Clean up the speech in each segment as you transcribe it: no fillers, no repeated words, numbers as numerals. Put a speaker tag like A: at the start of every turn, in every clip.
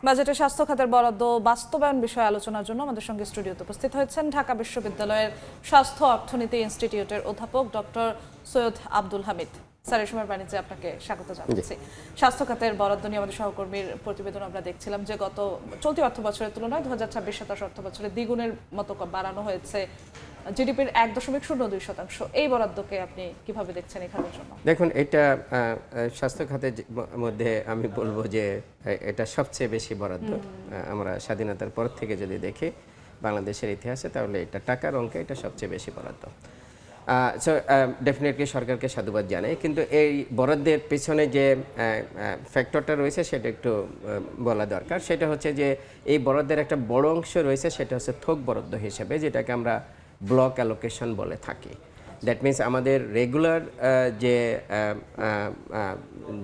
A: বাজেটে স্বাস্থ্য খাতের বরাদ্দ বাস্তবায়ন বিষয়ে আলোচনার জন্য আমাদের সঙ্গে স্টুডিওতে উপস্থিত হয়েছেন ঢাকা বিশ্ববিদ্যালয়ের স্বাস্থ্য অর্থনীতি ইনস্টিটিউটের অধ্যাপক ডক্টর সৈয়দ আব্দুল হামিদ। স্যার, এই সময় বাণিজ্যে আপনাকে স্বাগত জানাচ্ছি। স্বাস্থ্য খাতের বরাদ্দ নিয়ে আমাদের সহকর্মীর প্রতিবেদন আমরা দেখছিলাম যে গত চলতি অর্থ বছরের তুলনায় 2026-27 অর্থ বছরে দ্বিগুণের মতো বাড়ানো হয়েছে জিডিপির 1.02%। এই বরাদ্দকে আপনি কিভাবে দেখছেন এখানের জন্য?
B: দেখুন, এটা স্বাস্থ্য খাতের মধ্যে আমি বলবো যে এটা সবচেয়ে বেশি বরাদ্দ আমরা স্বাধীনতার পর থেকে যদি দেখি বাংলাদেশের ইতিহাসে, তাহলে এটা টাকার অঙ্কে এটা সবচেয়ে বেশি বরাদ্দ। সো ডেফিনেটলি সরকারকে সাধুবাদ জানাই, কিন্তু এই বরাদ্দের পেছনে যে ফ্যাক্টরটা রয়েছে সেটা একটু বলা দরকার। সেটা হচ্ছে যে এই বরাদ্দের একটা বড় অংশ রয়েছে, সেটা হচ্ছে থোক বরাদ্দ হিসেবে, যেটাকে আমরা ব্লক অ্যালোকেশন বলে থাকি। দ্যাট মিনস আমাদের রেগুলার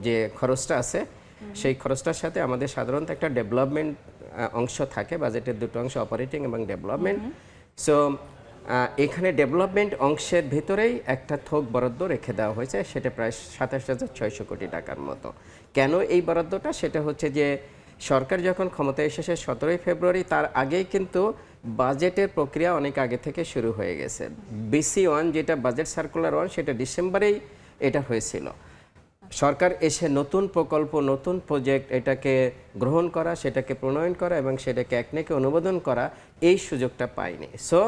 B: যে খরচটা আছে সেই খরচটার সাথে আমাদের সাধারণত একটা ডেভেলপমেন্ট অংশ থাকে। বাজেটের দুটো অংশ, অপারেটিং এবং ডেভেলপমেন্ট। সো এখানে ডেভেলপমেন্ট অংশের ভেতরেই একটা থোক বরাদ্দ রেখে দেওয়া হয়েছে, সেটা প্রায় 27,600 কোটি টাকার মতো। কেন এই বরাদ্দটা? সেটা হচ্ছে যে সরকার যখন ক্ষমতায় এসেছে 17ই ফেব্রুয়ারি, তার আগেই কিন্তু বাজেটের প্রক্রিয়া অনেক আগে থেকে শুরু হয়ে গেছে। BC-1 যেটা বাজেট সার্কুলার 1, সেটা ডিসেম্বরেই এটা হয়েছিল। সরকার এসে নতুন প্রকল্প, নতুন প্রজেক্ট এটাকে গ্রহণ করা, সেটাকে প্রণয়ন করা এবং সেটাকে একনেকে অনুমোদন করা, এই সুযোগটা পায়নি। সো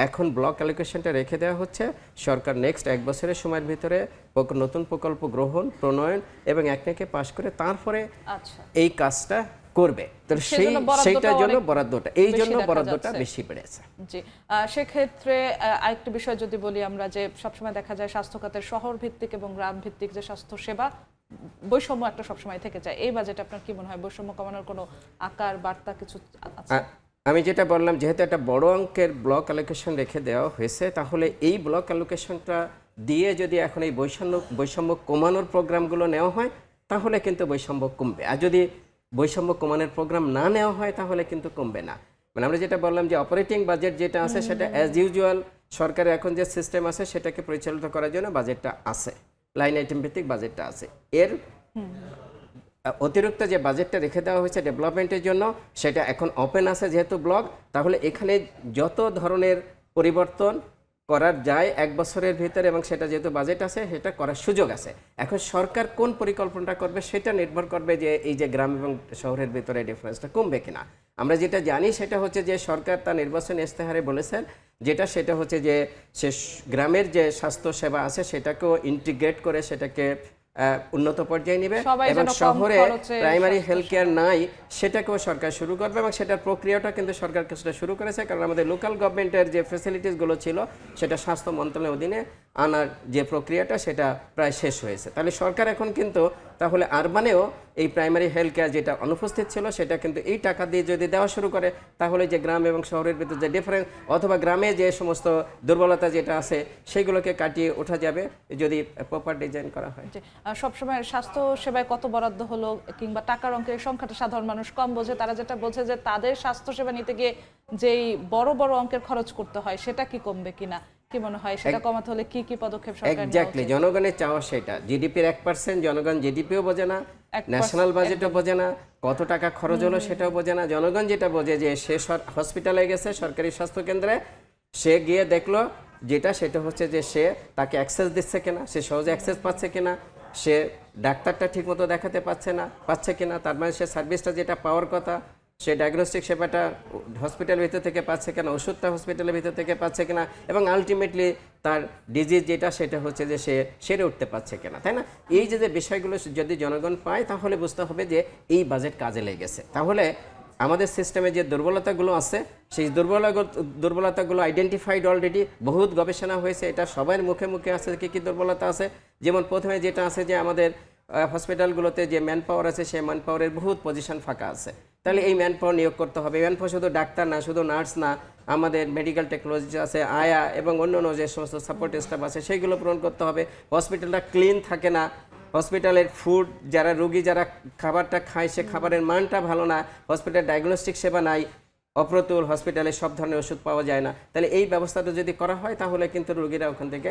B: এখন ব্লক অ্যালোকেশনটা রেখে দেওয়া হচ্ছে। সরকার নেক্সট 1 বছরের সময়ের ভিতরে নতুন প্রকল্প গ্রহণ, প্রণয়ন এবং একনেকে পাশ করে তারপরে এই কাজটা করবে। তো সেইটার জন্য বরাদ্দটা, এই জন্য বরাদ্দটা বেশি বেড়েছে।
A: জি, সেক্ষেত্রে আরেকটি বিষয় যদি বলি আমরা, যে সবসময় দেখা যায় স্বাস্থ্য খাতের শহর ভিত্তিক এবং গ্রাম ভিত্তিক যে স্বাস্থ্য সেবা বৈষম্য একটা সবসময় থেকে যায়। এই বাজেটে আপনার কি মনে হয় বৈষম্য কমানোর কোনো আকার বার্তা কিছু আছে?
B: আমি যেটা বললাম, যেহেতু একটা বড় অঙ্কের ব্লক অ্যালোকেশন রেখে দেওয়া হয়েছে, তাহলে এই ব্লক অ্যালোকেশনটা দিয়ে যদি এখন এই বৈষম্য কমানোর প্রোগ্রামগুলো নেওয়া হয়, তাহলে কিন্তু বৈষম্য কমবে। আর যদি বৈষম্য কমানোর প্রোগ্রাম না নেওয়া হয়, তাহলে কিন্তু কমবে না। মানে আমরা যেটা বললাম যে অপারেটিং বাজেট যেটা আছে, সেটা অ্যাজ ইউজুয়াল সরকারের এখন যে সিস্টেম আছে সেটাকে পরিচালিত করার জন্য বাজেটটা আছে, লাইন আইটেম ভিত্তিক বাজেটটা আছে। এর অতিরিক্ত যে বাজেটটা রেখে দেওয়া হয়েছে ডেভেলপমেন্টের জন্য, সেটা এখন ওপেন আছে যেহেতু ব্লক, তাহলে এখানে যত ধরনের পরিবর্তন করার যায় 1 বছরের ভিতরে, এবং সেটা যেহেতু বাজেট আছে সেটা করার সুযোগ আছে। এখন সরকার কোন পরিকল্পনাটা করবে সেটা নির্ভর করবে যে এই যে গ্রাম এবং শহরের ভিতরে ডিফারেন্সটা কমবে কিনা। আমরা যেটা জানি সেটা হচ্ছে যে সরকার তার নির্বাচন ইস্তেহারে বলেছেন সেটা হচ্ছে যে সে গ্রামের যে স্বাস্থ্য সেবা আছে সেটাকেও ইন্টিগ্রেট করে সেটাকে উন্নত পর্যায়ে নেবে, এবং শহরে প্রাইমারি হেলথ কেয়ার নাই সেটাকেও সরকার শুরু করবে, এবং সেটার প্রক্রিয়াটা কিন্তু সরকার কিছুটা শুরু করেছে। কারণ আমাদের লোকাল গভর্নমেন্টের যে ফ্যাসিলিটিসগুলো ছিল সেটা স্বাস্থ্য মন্ত্রণালয়ের অধীনে আনার যে প্রক্রিয়াটা সেটা প্রায় শেষ হয়েছে। তাহলে সরকার এখন কিন্তু তাহলে আরবানেও এই প্রাইমারি হেলথ কেয়ার যেটা অনুপস্থিত ছিল সেটা কিন্তু এই টাকা দিয়ে যদি দেওয়া শুরু করে, তাহলে যে গ্রাম এবং শহরের ভিতরে যে ডিফারেন্স, অথবা গ্রামে যে সমস্ত দুর্বলতা যেটা আছে সেগুলোকে কাটিয়ে ওঠা যাবে যদি প্রপার ডিজাইন করা হয়।
A: সবসময় স্বাস্থ্য সেবায় কত বরাদ্দ হলো কিংবা টাকার অঙ্কের সংখ্যাটা সাধারণ মানুষ কম বোঝে। তারা যেটা বোঝে যে তাদের স্বাস্থ্য সেবা নিতে গিয়ে যেই বড় বড় অঙ্কের খরচ করতে হয় সেটা কি কমবে কিনা, কি মনে হয় সেটা কমাতে হলে কি কি পদক্ষেপ সরকার নেওয়া উচিত?
B: এক্স্যাক্টলি, জনগণের চাওয়া সেটা। জিডিপির 1%, জনগণ জিডিপিও বোঝে না, ন্যাশনাল বাজেটও বোঝে না, কত টাকা খরচ হলো সেটাও বোঝে না। জনগণ যেটা বোঝে যে সে হসপিটালে গেছে, সরকারি স্বাস্থ্য কেন্দ্রে সে গিয়ে দেখলো যেটা, সেটা হচ্ছে যে সে তাকে অ্যাক্সেস দিচ্ছে কিনা, সে সহজে অ্যাক্সেস পাচ্ছে কিনা, সে ডাক্তারটা ঠিকমতো দেখাতে পাচ্ছে কিনা, তার মানে সে সার্ভিসটা যেটা পাওয়ার কথা, সে ডায়াগনস্টিক সেবাটা হসপিটালের ভিতর থেকে পাচ্ছে কিনা, ওষুধটা হসপিটালের ভিতর থেকে পাচ্ছে কিনা, এবং আলটিমেটলি তার ডিজিজ যেটা সেটা হচ্ছে যে সে সেরে উঠতে পারছে কিনা, তাই না? এই যে বিষয়গুলো যদি জনগণ পায়, তাহলে বুঝতে হবে যে এই বাজেট কাজে লেগেছে। তাহলে আমাদের সিস্টেমে যে দুর্বলতাগুলো আছে সেই দুর্বলতাগুলো আইডেন্টিফাইড অলরেডি, বহুত গবেষণা হয়েছে, এটা সবার মুখে মুখে আছে কী কী দুর্বলতা আছে। যেমন প্রথমে যেটা আছে যে আমাদের হসপিটালগুলোতে যে ম্যান পাওয়ার আছে সেই ম্যান পাওয়ারের বহুত পজিশন ফাঁকা আছে। তাহলে এই ম্যান পাওয়ার নিয়োগ করতে হবে। ম্যান পাওয়ার শুধু ডাক্তার না, শুধু নার্স না, আমাদের মেডিকেল টেকনোলজি আছে, আয়া এবং অন্যান্য যে সমস্ত সাপোর্ট স্টাফ আছে সেইগুলো পূরণ করতে হবে। হসপিটালটা ক্লিন থাকে না, হসপিটালের ফুড যারা রোগী যারা খাবারটা খায় সে খাবারের মানটা ভালো না, হসপিটাল ডায়াগনস্টিক সেবা নাই, অপ্রতুল, হসপিটালে সব ধরনের ওষুধ পাওয়া যায় না। তাহলে এই ব্যবস্থাটা যদি করা হয় তাহলে কিন্তু রোগীরা ওখান থেকে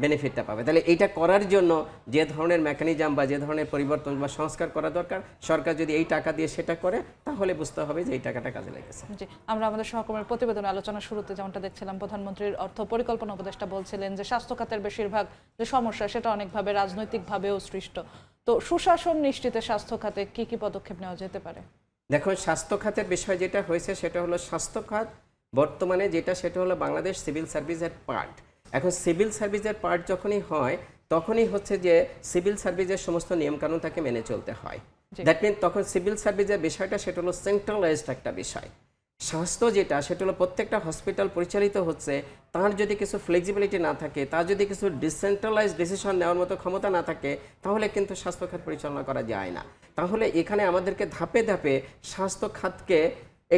B: বেনিফিটটা পাবে। তাহলে এইটা করার জন্য যে ধরনের মেকানিজম বা যে ধরনের পরিবর্তন বা সংস্কার করা দরকার, সরকার যদি এই টাকা দিয়ে সেটা করে তাহলে বুঝতে হবে যে এই টাকাটা কাজে লেগেছে।
A: জি, আমরা আমাদের সহকর্মীর প্রতিবেদন আলোচনা শুরুতে যেমনটা দেখছিলাম, প্রধানমন্ত্রীর অর্থ পরিকল্পনা উপদেষ্টা বলছিলেন যে স্বাস্থ্য খাতের বেশিরভাগ যে সমস্যা সেটা অনেকভাবে রাজনৈতিকভাবেও সৃষ্ট। তো সুশাসন নিশ্চিতে স্বাস্থ্য খাতে কি কি পদক্ষেপ নেওয়া যেতে পারে?
B: দেখুন, স্বাস্থ্য খাতের বিষয় যেটা হয়েছে সেটা হলো স্বাস্থ্য খাত বর্তমানে সেটা হলো বাংলাদেশ সিভিল সার্ভিসের পার্ট। এখন সিভিল সার্ভিসের পার্ট যখনই হয় তখনই হচ্ছে যে সিভিল সার্ভিসের সমস্ত নিয়মকানুন তাকে মেনে চলতে হয়। দ্যাট মিন তখন সিভিল সার্ভিসের বিষয়টা সেটা হলো সেন্ট্রালাইজড একটা বিষয়। স্বাস্থ্য সেটা হলো প্রত্যেকটা হসপিটাল পরিচালিত হচ্ছে, তার যদি কিছু ফ্লেক্সিবিলিটি না থাকে, তার যদি কিছু ডিসেন্ট্রালাইজড ডিসিশন নেওয়ার মতো ক্ষমতা না থাকে, তাহলে কিন্তু স্বাস্থ্য খাত পরিচালনা করা যায় না। তাহলে এখানে আমাদেরকে ধাপে ধাপে স্বাস্থ্য খাতকে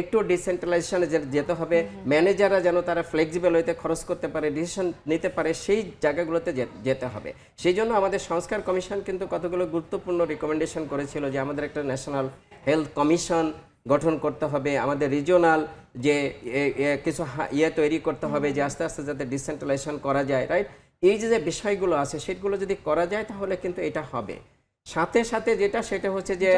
B: একটু ডিসেন্ট্রালাইজেশনে যেতে হবে। ম্যানেজাররা যেন তারা ফ্লেক্সিবল হইতে খরচ করতে পারে, ডিসিশন নিতে পারে, সেই জায়গাগুলোতে যেতে হবে। সেই জন্য আমাদের সংস্কার কমিশন কিন্তু কতগুলো গুরুত্বপূর্ণ রিকমেন্ডেশন করেছিল যে আমাদের একটা ন্যাশনাল হেলথ কমিশন গঠন করতে হবে, আমাদের রিজিওনাল যে কিছু তৈরি করতে হবে, যে আস্তে আস্তে যাতে ডিসেন্ট্রালাইজেশন করা যায়, রাইট? এই যে বিষয়গুলো আছে সেগুলো যদি করা যায় তাহলে কিন্তু এটা হবে। সাথে সাথে সেটা হচ্ছে যে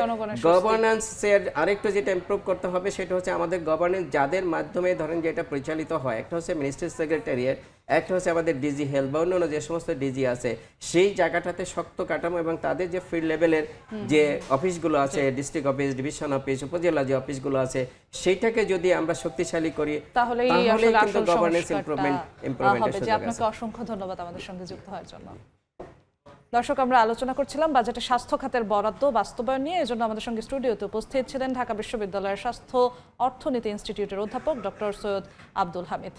B: গভর্নেন্সের আরেকটু যেটা ইমপ্রুভ করতে হবে সেটা হচ্ছে আমাদের গভর্নেন্স যাদের মাধ্যমে ধরেন যেটা পরিচালিত হয়, একটা হচ্ছে মিনিস্ট্রি সেক্রেটারিয়েট, একটা হচ্ছে আমাদের ডিজি হেলথ বা অন্যান্য যে সমস্ত ডিজি আছে, সেই জায়গাটাতে শক্ত কাঠামো এবং তাদের যে ফিল্ড লেভেলের যে অফিসগুলো আছে, ডিস্ট্রিক্ট অফিস, ডিভিশন অফিস, উপজেলা যে অফিসগুলো আছে, সেইটাকে যদি আমরা শক্তিশালী করি তাহলে কিন্তু গভর্নেন্স ইমপ্রুভমেন্ট হবে।
A: আপনাকে অসংখ্য ধন্যবাদ আমাদের সঙ্গে যুক্ত হওয়ার জন্য। দর্শক, আমরা আলোচনা করছিলাম বাজেটে স্বাস্থ্য খাতের বরাদ্দ বাস্তবায়ন নিয়ে। এজন্য আমাদের সঙ্গে স্টুডিওতে উপস্থিত ছিলেন ঢাকা বিশ্ববিদ্যালয়ের স্বাস্থ্য অর্থনীতি ইনস্টিটিউটের অধ্যাপক ডক্টর সৈয়দ আব্দুল হামিদ।